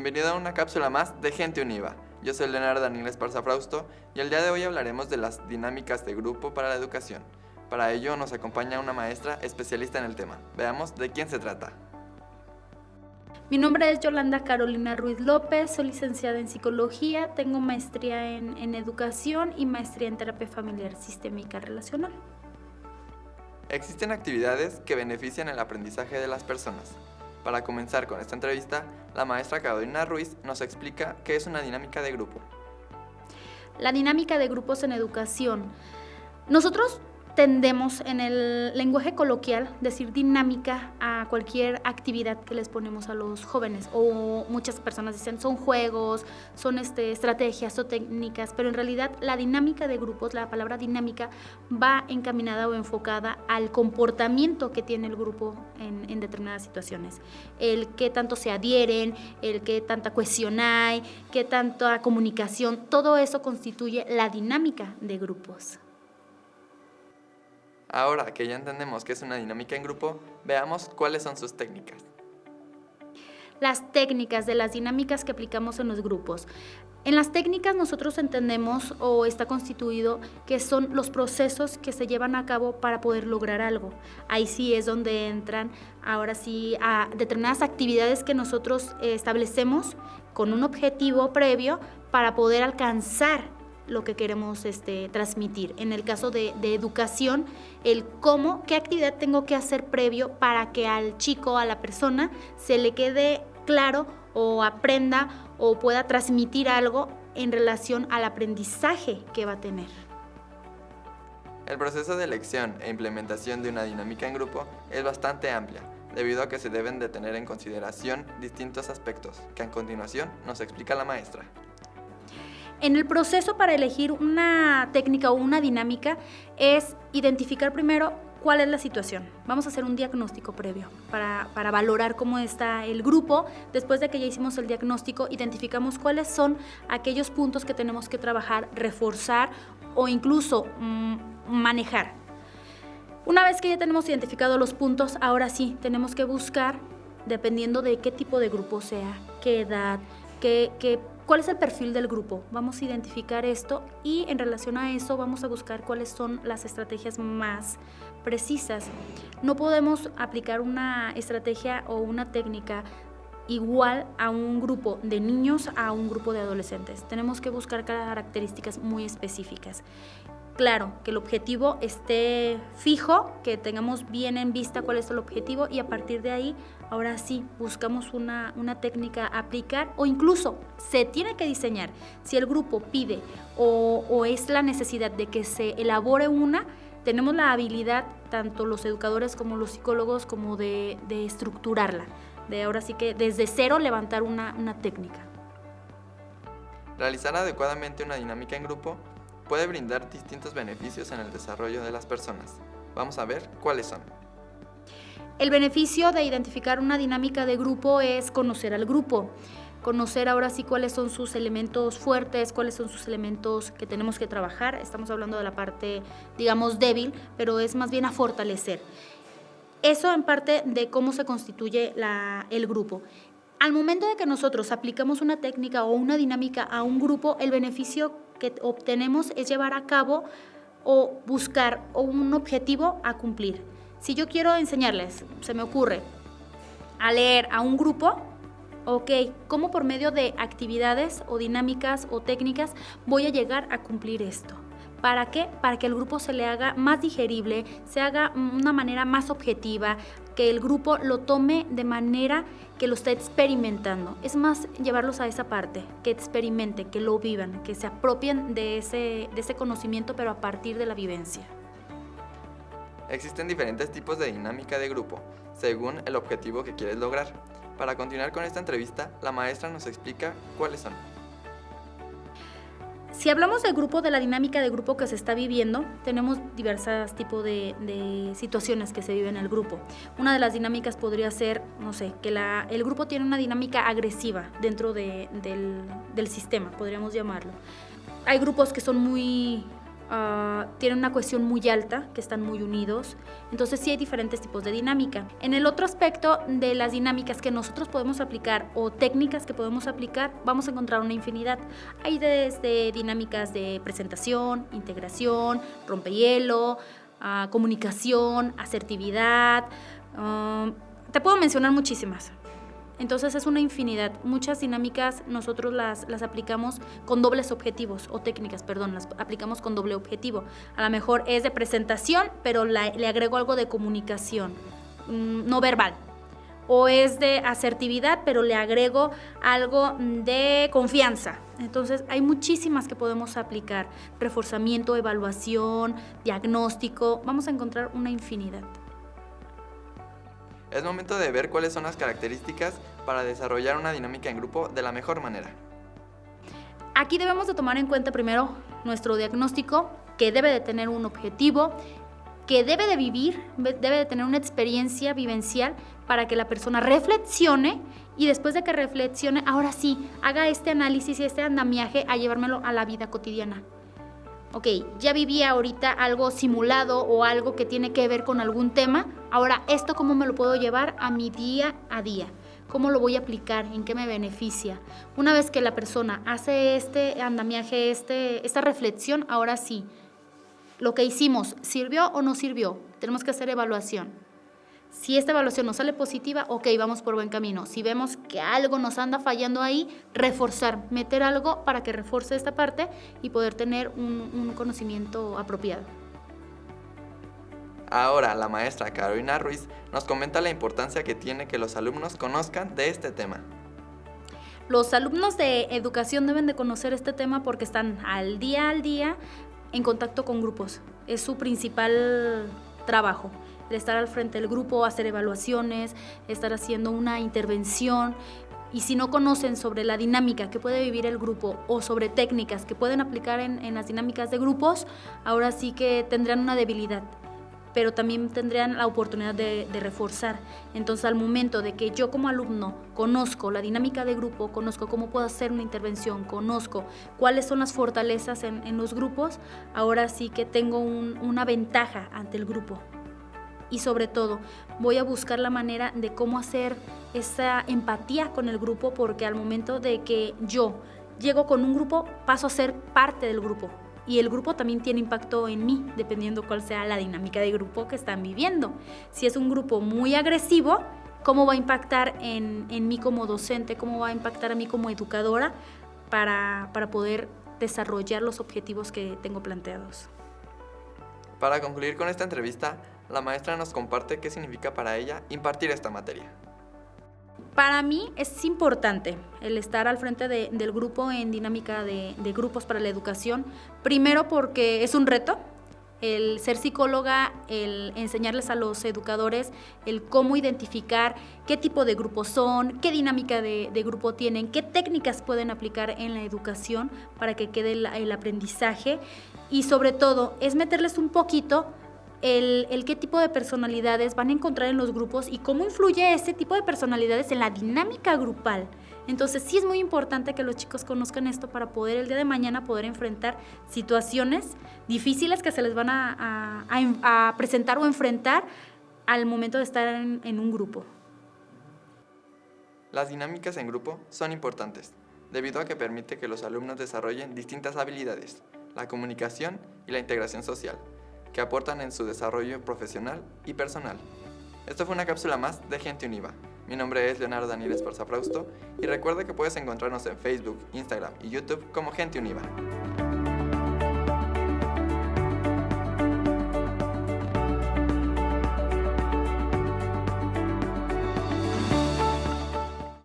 Bienvenido a una cápsula más de Gente Univa. Yo soy Leonardo Daniel Esparza Frausto y el día de hoy hablaremos de las dinámicas de grupo para la educación. Para ello nos acompaña una maestra especialista en el tema. Veamos de quién se trata. Mi nombre es Yolanda Carolina Ruiz López, soy licenciada en Psicología, tengo maestría en Educación y maestría en Terapia Familiar Sistémica Relacional. Existen actividades que benefician el aprendizaje de las personas. Para comenzar con esta entrevista, la maestra Carolina Ruiz nos explica qué es una dinámica de grupo. La dinámica de grupos en educación. Nosotros tendemos en el lenguaje coloquial decir dinámica a cualquier actividad que les ponemos a los jóvenes, o muchas personas dicen son juegos, son estrategias o técnicas, pero en realidad la dinámica de grupos, la palabra dinámica va encaminada o enfocada al comportamiento que tiene el grupo en determinadas situaciones, el qué tanto se adhieren, el qué tanta cohesión hay, qué tanta comunicación, todo eso constituye la dinámica de grupos. Ahora que ya entendemos qué es una dinámica en grupo, veamos cuáles son sus técnicas. Las técnicas de las dinámicas que aplicamos en los grupos. En las técnicas nosotros entendemos o está constituido que son los procesos que se llevan a cabo para poder lograr algo. Ahí sí es donde entran ahora sí a determinadas actividades que nosotros establecemos con un objetivo previo para poder alcanzar lo que queremos transmitir. En el caso de educación, el cómo, qué actividad tengo que hacer previo para que al chico, a la persona, se le quede claro o aprenda o pueda transmitir algo en relación al aprendizaje que va a tener. El proceso de elección e implementación de una dinámica en grupo es bastante amplia, debido a que se deben de tener en consideración distintos aspectos, que a continuación nos explica la maestra. En el proceso para elegir una técnica o una dinámica es identificar primero cuál es la situación. Vamos a hacer un diagnóstico previo para valorar cómo está el grupo. Después de que ya hicimos el diagnóstico, identificamos cuáles son aquellos puntos que tenemos que trabajar, reforzar o incluso manejar. Una vez que ya tenemos identificado los puntos, ahora sí tenemos que buscar, dependiendo de qué tipo de grupo sea, qué edad, ¿cuál es el perfil del grupo? Vamos a identificar esto y en relación a eso vamos a buscar cuáles son las estrategias más precisas. No podemos aplicar una estrategia o una técnica igual a un grupo de niños a un grupo de adolescentes. Tenemos que buscar características muy específicas. Claro, que el objetivo esté fijo, que tengamos bien en vista cuál es el objetivo y a partir de ahí, ahora sí, buscamos una técnica a aplicar o incluso se tiene que diseñar. Si el grupo pide o es la necesidad de que se elabore una, tenemos la habilidad, tanto los educadores como los psicólogos, como de estructurarla, de ahora sí que desde cero levantar una técnica. Realizar adecuadamente una dinámica en grupo puede brindar distintos beneficios en el desarrollo de las personas. Vamos a ver cuáles son. El beneficio de identificar una dinámica de grupo es conocer al grupo, conocer ahora sí cuáles son sus elementos fuertes, cuáles son sus elementos que tenemos que trabajar. Estamos hablando de la parte, digamos, débil, pero es más bien a fortalecer. Eso en parte de cómo se constituye el grupo. Al momento de que nosotros aplicamos una técnica o una dinámica a un grupo, el beneficio que obtenemos es llevar a cabo o buscar un objetivo a cumplir. Si yo quiero enseñarles, se me ocurre, a leer a un grupo, ok, ¿cómo por medio de actividades o dinámicas o técnicas voy a llegar a cumplir esto? ¿Para qué? Para que el grupo se le haga más digerible, se haga de una manera más objetiva, que el grupo lo tome de manera que lo esté experimentando. Es más, llevarlos a esa parte, que experimenten, que lo vivan, que se apropien de ese conocimiento, pero a partir de la vivencia. Existen diferentes tipos de dinámica de grupo, según el objetivo que quieres lograr. Para continuar con esta entrevista, la maestra nos explica cuáles son. Si hablamos del grupo, de la dinámica de grupo que se está viviendo, tenemos diversos tipos de situaciones que se viven en el grupo. Una de las dinámicas podría ser, no sé, que el grupo tiene una dinámica agresiva dentro del sistema, podríamos llamarlo. Hay grupos que son muy tienen una cohesión muy alta, que están muy unidos. Entonces sí hay diferentes tipos de dinámica. En el otro aspecto de las dinámicas que nosotros podemos aplicar o técnicas que podemos aplicar, vamos a encontrar una infinidad. Hay desde dinámicas de presentación, integración, rompehielo, comunicación, asertividad. Te puedo mencionar muchísimas. Entonces es una infinidad. Muchas dinámicas nosotros las aplicamos con dobles objetivos, o técnicas, perdón, las aplicamos con doble objetivo. A lo mejor es de presentación, pero le agrego algo de comunicación no verbal. O es de asertividad, pero le agrego algo de confianza. Entonces hay muchísimas que podemos aplicar. Reforzamiento, evaluación, diagnóstico. Vamos a encontrar una infinidad. Es momento de ver cuáles son las características para desarrollar una dinámica en grupo de la mejor manera. Aquí debemos de tomar en cuenta primero nuestro diagnóstico, que debe de tener un objetivo, que debe de vivir, debe de tener una experiencia vivencial para que la persona reflexione y después de que reflexione, ahora sí, haga este análisis y este andamiaje a llevármelo a la vida cotidiana. Ok, ya viví ahorita algo simulado o algo que tiene que ver con algún tema. Ahora, ¿esto cómo me lo puedo llevar a mi día a día? ¿Cómo lo voy a aplicar? ¿En qué me beneficia? Una vez que la persona hace este andamiaje, esta reflexión, ahora sí, lo que hicimos, ¿sirvió o no sirvió? Tenemos que hacer evaluación. Si esta evaluación nos sale positiva, ok, vamos por buen camino. Si vemos que algo nos anda fallando ahí, reforzar, meter algo para que refuerce esta parte y poder tener un conocimiento apropiado. Ahora la maestra Carolina Ruiz nos comenta la importancia que tiene que los alumnos conozcan de este tema. Los alumnos de educación deben de conocer este tema porque están al día en contacto con grupos. Es su principal trabajo. El estar al frente del grupo, hacer evaluaciones, estar haciendo una intervención. Y si no conocen sobre la dinámica que puede vivir el grupo o sobre técnicas que pueden aplicar en las dinámicas de grupos, ahora sí que tendrán una debilidad, pero también tendrán la oportunidad de reforzar. Entonces, al momento de que yo como alumno conozco la dinámica de grupo, conozco cómo puedo hacer una intervención, conozco cuáles son las fortalezas en los grupos, ahora sí que tengo una ventaja ante el grupo. Y sobre todo, voy a buscar la manera de cómo hacer esa empatía con el grupo, porque al momento de que yo llego con un grupo, paso a ser parte del grupo. Y el grupo también tiene impacto en mí, dependiendo cuál sea la dinámica de grupo que están viviendo. Si es un grupo muy agresivo, ¿cómo va a impactar en mí como docente? ¿Cómo va a impactar a mí como educadora para poder desarrollar los objetivos que tengo planteados? Para concluir con esta entrevista, la maestra nos comparte qué significa para ella impartir esta materia. Para mí es importante el estar al frente del grupo en dinámica de grupos para la educación. Primero porque es un reto, el ser psicóloga, el enseñarles a los educadores el cómo identificar qué tipo de grupos son, qué dinámica de grupo tienen, qué técnicas pueden aplicar en la educación para que quede el aprendizaje. Y sobre todo es meterles un poquito el qué tipo de personalidades van a encontrar en los grupos y cómo influye ese tipo de personalidades en la dinámica grupal. Entonces sí es muy importante que los chicos conozcan esto para poder el día de mañana poder enfrentar situaciones difíciles que se les van a presentar o enfrentar al momento de estar en un grupo. Las dinámicas en grupo son importantes, debido a que permite que los alumnos desarrollen distintas habilidades, la comunicación y la integración social, que aportan en su desarrollo profesional y personal. Esto fue una cápsula más de Gente Univa. Mi nombre es Leonardo Daniel Esparza Frausto y recuerda que puedes encontrarnos en Facebook, Instagram y YouTube como Gente Univa.